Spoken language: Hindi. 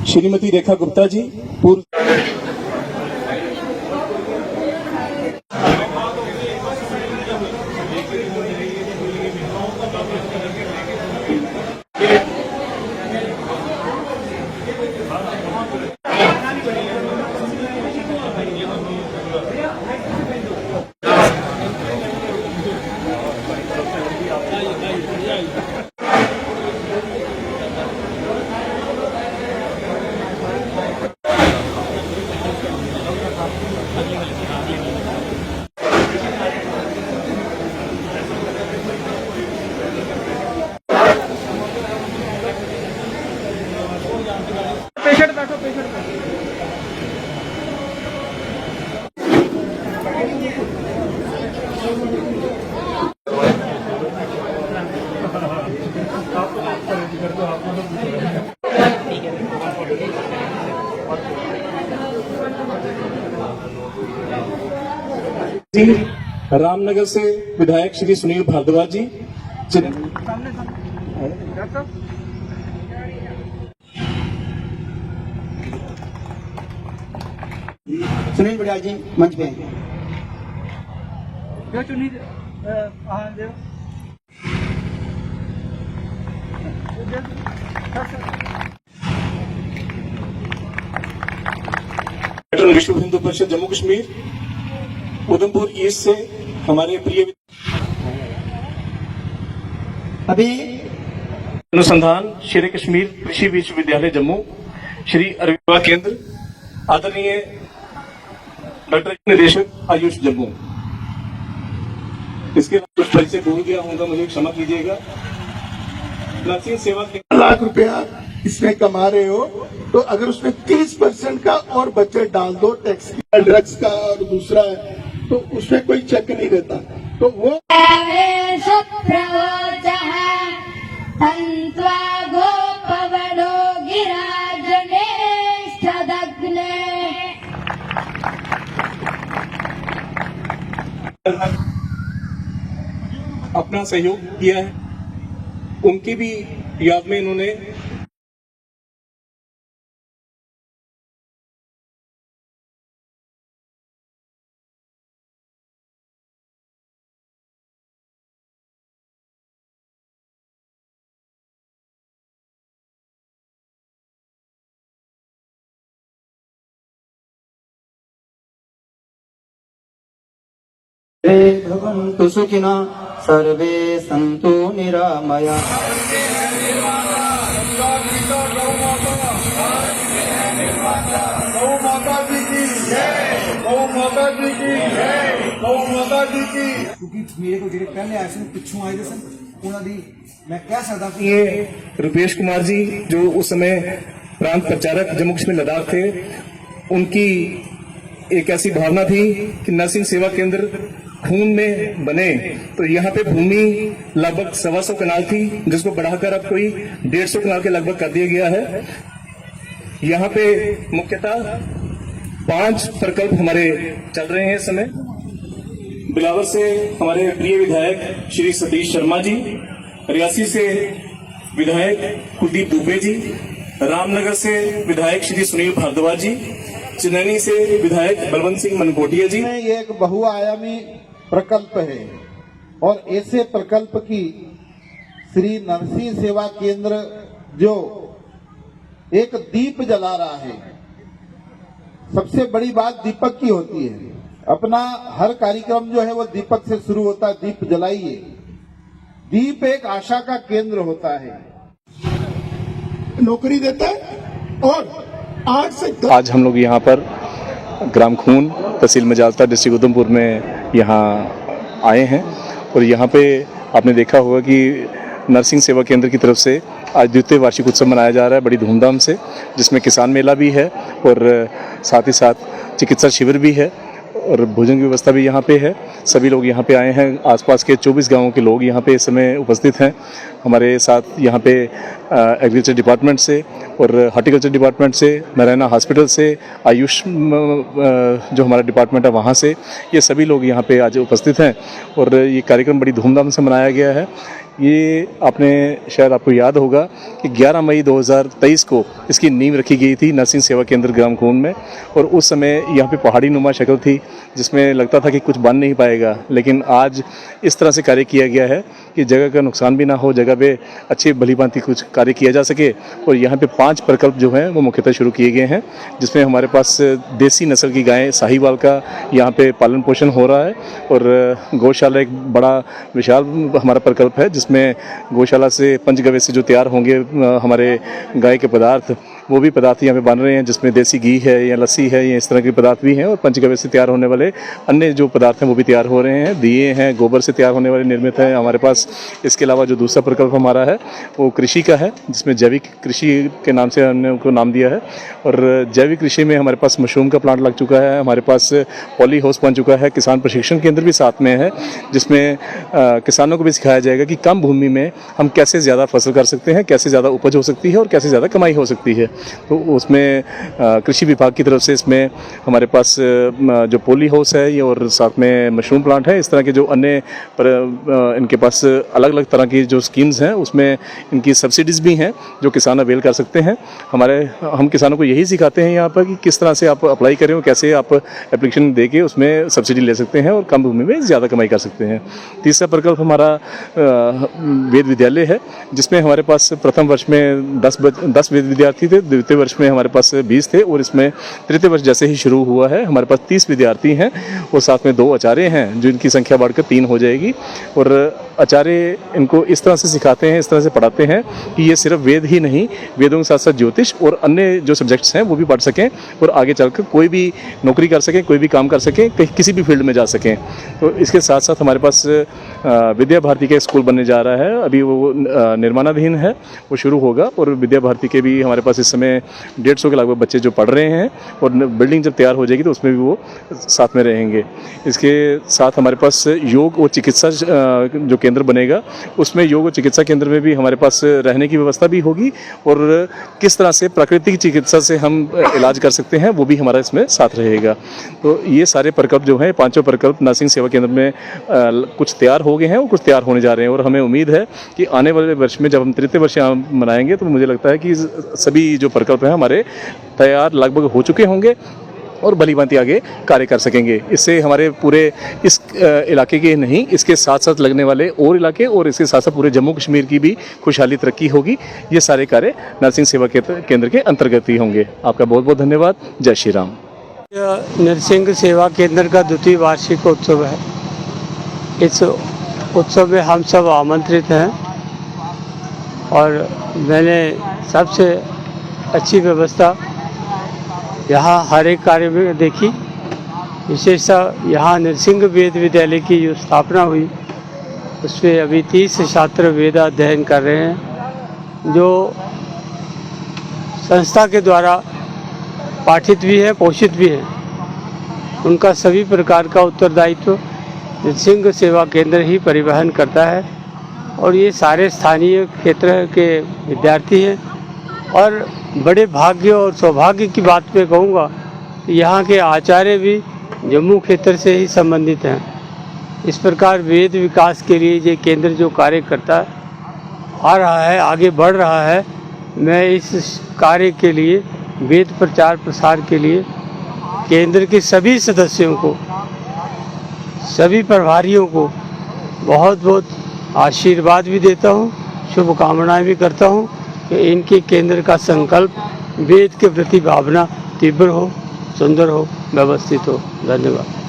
श्रीमती रेखा गुप्ता जी पूर्व पेशेंट बैठो पेशेंट बैठो। रामनगर से विधायक श्री सुनील भारद्वाज जी, सुनील बड़ियाल जी मंच पे जो चुनी दे विश्व हिंदू परिषद जम्मू कश्मीर उधमपुर ईस्ट से हमारे प्रिय अभी अनुसंधान शेर कश्मीर कृषि विश्वविद्यालय जम्मू श्री अरविंद केंद्र आदरणीय डॉक्टर निदेशक आयुष जम्मू। इसके कुछ परिचय भूल गया होगा, मुझे क्षमा कीजिएगा। नर्सिंग सेवा के लाख रुपया इसमें कमा रहे हो तो अगर उसमें 30% का और बजट डाल दो टैक्स का, ड्रग्स का और दूसरा है तो उसमें कोई चेक नहीं रहता तो वो अपना सहयोग किया है, उनकी भी याद में इन्होंने भवन्तु सुखिनः सर्वे सन्तु निरामया। गौ माता जी की जय, गौ माता जी की जय, गौ माता जी की। क्योंकि मेरे को ਜਿਹੜੇ ਪਹਿਲੇ ਆਏ ਸਨ ਪਿੱਛੋਂ ਆਏ ਸਨ ਉਹਨਾਂ ਦੀ मैं कह सकता कि ये रुपेश कुमार जी जो उस समय प्रांत प्रचारक जम्मू कश्मीर लद्दाख थे, उनकी एक ऐसी भावना थी कि नर्सिंग सेवा केंद्र खून में बने, तो यहाँ पे भूमि लगभग 125 कनाल थी जिसको बढ़ाकर अब कोई 150 कनाल के लगभग कर दिया गया है। यहाँ पे मुख्यतः 5 प्रकल्प हमारे चल रहे हैं इस समय। बिलावर से हमारे प्रिय विधायक श्री सतीश शर्मा जी, रियासी से विधायक कुलदीप दुबे जी, रामनगर से विधायक श्री सुनील भारद्वाज जी, चिन्नैनी से विधायक बलवंत सिंह मनकोटिया जी। ये एक बहुआयामी प्रकल्प है और ऐसे प्रकल्प की श्री नरसिंह सेवा केंद्र जो एक दीप जला रहा है। सबसे बड़ी बात दीपक की होती है, अपना हर कार्यक्रम जो है वो दीपक से शुरू होता है, दीप जलाइए। दीप एक आशा का केंद्र होता है, नौकरी देता है और 8 से 10 आज हम लोग यहाँ पर ग्राम खून तहसील मजालता डिस्ट्रिक्ट उधमपुर में यहाँ आए हैं और यहाँ पे आपने देखा होगा कि नर्सिंग सेवा केंद्र की तरफ से आज द्वितीय वार्षिक उत्सव मनाया जा रहा है बड़ी धूमधाम से, जिसमें किसान मेला भी है और साथ ही साथ चिकित्सा शिविर भी है और भोजन की व्यवस्था भी यहाँ पे है। सभी लोग यहाँ पे आए हैं, आसपास के 24 गांवों के लोग यहाँ पे इस समय उपस्थित हैं। हमारे साथ यहाँ पे एग्रीकल्चर डिपार्टमेंट से और हार्टिकल्चर डिपार्टमेंट से, नारायणा हॉस्पिटल से, आयुष जो हमारा डिपार्टमेंट है वहाँ से, ये सभी लोग यहाँ पे आज उपस्थित हैं और ये कार्यक्रम बड़ी धूमधाम से मनाया गया है। ये शायद आपको याद होगा कि 11 मई 2023 को इसकी नींव रखी गई थी नरसिंह सेवा केंद्र ग्राम खून में। और उस समय यहाँ पे पहाड़ी नुमा शक्ल थी जिसमें लगता था कि कुछ बन नहीं पाएगा, लेकिन आज इस तरह से कार्य किया गया है कि जगह का नुकसान भी ना हो, जगह पे अच्छी भलीभांति कुछ कार्य किया जा सके। और यहाँ पे 5 प्रकल्प जो हैं वो मुख्यतः शुरू किए गए हैं, जिसमें हमारे पास देसी नस्ल की गायें साहीवाल का यहाँ पे पालन पोषण हो रहा है। और गौशाला एक बड़ा विशाल हमारा प्रकल्प है, जिसमें गौशाला से पंचगव्य से जो तैयार होंगे हमारे गाय के पदार्थ, वो भी पदार्थ यहाँ पे बन रहे हैं, जिसमें देसी घी है या लस्सी है या इस तरह के पदार्थ भी हैं। और पंचगव्य से तैयार होने वाले अन्य जो पदार्थ हैं वो भी तैयार हो रहे हैं। दिए हैं गोबर से तैयार होने वाले निर्मित हैं हमारे पास। इसके अलावा जो दूसरा प्रकल्प हमारा है वो कृषि का है, जिसमें जैविक कृषि के नाम से हमने उनको नाम दिया है। और जैविक कृषि में हमारे पास मशरूम का प्लांट लग चुका है, हमारे पास पॉली हाउस बन चुका है, किसान प्रशिक्षण केंद्र भी साथ में है, जिसमें किसानों को भी सिखाया जाएगा कि कम भूमि में हम कैसे ज़्यादा फसल कर सकते हैं, कैसे ज़्यादा उपज हो सकती है और कैसे ज़्यादा कमाई हो सकती है। तो उसमें कृषि विभाग की तरफ से इसमें हमारे पास जो पोली हाउस है ये और साथ में मशरूम प्लांट है, इस तरह के जो अन्य इनके पास अलग अलग तरह की जो स्कीम्स हैं उसमें इनकी सब्सिडीज़ भी हैं जो किसान अवेल कर सकते हैं। हम किसानों को यही सिखाते हैं यहाँ पर कि किस तरह से आप अप्लाई करें और कैसे आप एप्लीकेशन दे के उसमें सब्सिडी ले सकते हैं और कम भूमि में ज़्यादा कमाई कर सकते हैं। तीसरा प्रकल्प हमारा वेद विद्यालय है, जिसमें हमारे पास प्रथम वर्ष में 10 वेद विद्यार्थी थे, द्वितीय वर्ष में हमारे पास 20 थे और इसमें तृतीय वर्ष जैसे ही शुरू हुआ है हमारे पास 30 विद्यार्थी हैं और साथ में 2 आचार्य हैं, जिनकी संख्या बढ़कर 3 हो जाएगी। और आचार्य इनको इस तरह से सिखाते हैं, इस तरह से पढ़ाते हैं कि ये सिर्फ वेद ही नहीं, वेदों के साथ साथ ज्योतिष और अन्य जो सब्जेक्ट्स हैं वो भी पढ़ सकें और आगे चलकर कोई भी नौकरी कर सकें, कोई भी काम कर सकें, किसी भी फील्ड में जा सकें। तो इसके साथ साथ हमारे पास विद्या भारती का स्कूल बनने जा रहा है, अभी वो निर्माणाधीन है, वो शुरू होगा। और विद्या भारती के भी हमारे पास इस समय 150 के लगभग बच्चे जो पढ़ रहे हैं और बिल्डिंग जब तैयार हो जाएगी तो उसमें भी वो साथ में रहेंगे। इसके साथ हमारे पास योग और चिकित्सा जो केंद्र बनेगा, उसमें योग और चिकित्सा केंद्र में भी हमारे पास रहने की व्यवस्था भी होगी और किस तरह से प्राकृतिक चिकित्सा से हम इलाज कर सकते हैं वो भी हमारा इसमें साथ रहेगा। तो ये सारे प्रकल्प जो हैं, 5 प्रकल्प नरसिंह सेवा केंद्र में कुछ तैयार हो गए हैं और कुछ तैयार होने जा रहे हैं। और हमें उम्मीद है कि आने वाले वर्ष में जब हम तृतीय वर्ष मनाएंगे तो मुझे लगता है कि सभी जो प्रकल्प हैं हमारे तैयार लगभग हो चुके होंगे और भलीभांति आगे कार्य कर सकेंगे। इससे हमारे पूरे इस इलाके के नहीं, इसके साथ साथ लगने वाले और इलाके और इसके साथ साथ पूरे जम्मू कश्मीर की भी खुशहाली तरक्की होगी। ये सारे कार्य नरसिंह सेवा केंद्र के अंतर्गत ही होंगे। आपका बहुत बहुत धन्यवाद। जय श्री राम। नरसिंह सेवा केंद्र का द्वितीय वार्षिक उत्सव है। इस उत्सव में हम सब आमंत्रित हैं और मैंने सबसे अच्छी व्यवस्था यहाँ हर एक कार्य में देखी। विशेषतः यहाँ नरसिंह वेद विद्यालय की जो स्थापना हुई उसमें अभी 30 छात्र वेद अध्ययन कर रहे हैं, जो संस्था के द्वारा पाठित भी है, पोषित भी है। उनका सभी प्रकार का उत्तरदायित्व नरसिंह सेवा केंद्र ही परिवहन करता है और ये सारे स्थानीय क्षेत्र के विद्यार्थी हैं। और बड़े भाग्य और सौभाग्य की बात मैं कहूँगा, यहाँ के आचार्य भी जम्मू क्षेत्र से ही संबंधित हैं। इस प्रकार वेद विकास के लिए ये केंद्र जो कार्य करता आ रहा है, आगे बढ़ रहा है, मैं इस कार्य के लिए, वेद प्रचार प्रसार के लिए केंद्र के सभी सदस्यों को, सभी प्रभारियों को बहुत बहुत आशीर्वाद भी देता हूँ, शुभकामनाएं भी करता हूँ कि इनके केंद्र का संकल्प वेद के प्रति भावना तीव्र हो, सुंदर हो, व्यवस्थित हो। धन्यवाद।